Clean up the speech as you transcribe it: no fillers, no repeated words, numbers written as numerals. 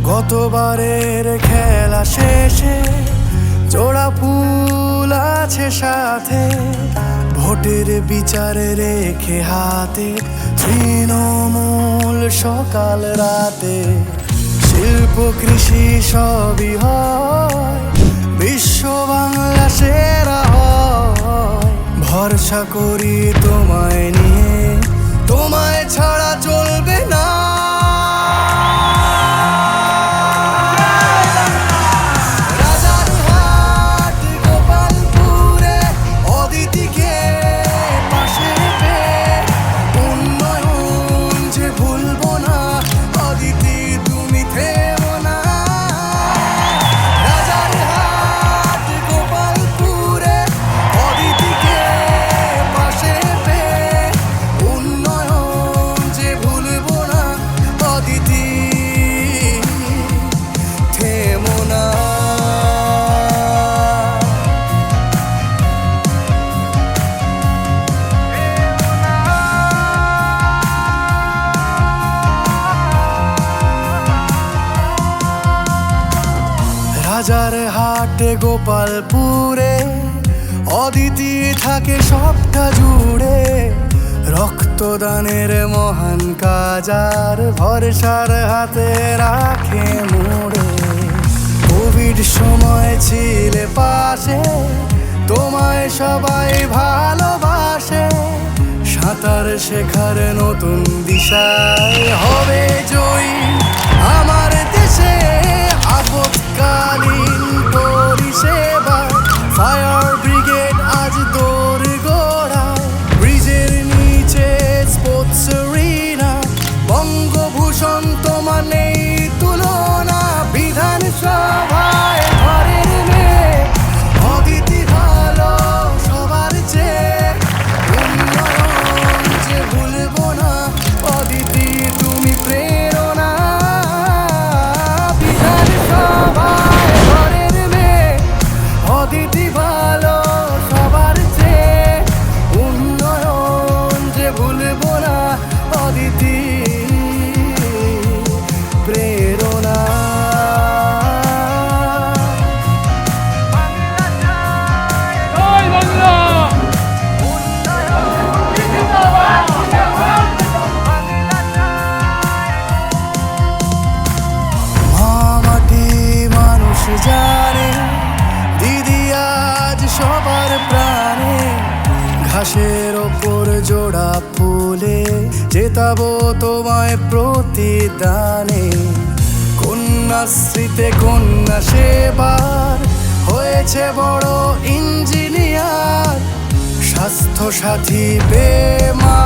গতবারের খেলা শেষে জোড়া ফুল আছে সাথে, ভোটের বিচারে রেখে হাতে তৃণমূল সকাল রাতে। শিল্প কৃষি সবই হয়, বিশ্ব বাংলা সেরা হয়। ভরসা করি তোমায় নিয়ে, তোমায় ছাড়া চলবে না। রাজারহাট গোপালপুরে অদিতিকে পাশে পেয়ে উন্নয়ন যে ভুলবো না, অদিতি তুমি থেমো না। রাজারহাট গোপালপুরে অদিতিকে পাশে পেয়ে উন্নয়ন যে ভুলবো না, অদিতি থেমো না। রাজারহাটে গোপালপুরে অদিতি থাকে সবটা জুড়ে, রক্তদানের মহান কাজ আর ভরসার হাতে রাখে মোড়ে। কোভিড সময় ছিলে পাশে, তোমায় সবাই ভালোবাসে। সাঁতার শেখার নতুন দিশায় হবে জয়ী আমার দেশে। আপৎকালীন পরিষেবা ফায়ার ব্রিগেড আজ দৌড় গোড়ায়, ব্রিজের নিচে স্পোর্টস এরিনা, বঙ্গভূষণ তোমার নেই তুলনা। বিধানসভায় ঘরের মেয়ে অদিতি ভালো সবার চেয়ে, উন্নয়ন যে ভুলবো না, অদিতি তুমি প্রেরণা। বিধানসভায় ঘরের মেয়ে অদিতি ভালো সবার চেয়ে, উন্নয়ন যে ভুলবো না, অদিতি প্রেরণা। মামাটি মানুষ জানে, দিদি আজ সবার প্রাণে। ঘাসের ওপর জোড়া ফুলে জেতাবো তোমায় প্রতিদানে। কন্যাশ্রীতে কন্যা সেবার হয়েছে বড় ইঞ্জিনিয়ার, স্বাস্থ্য সাথী বেমা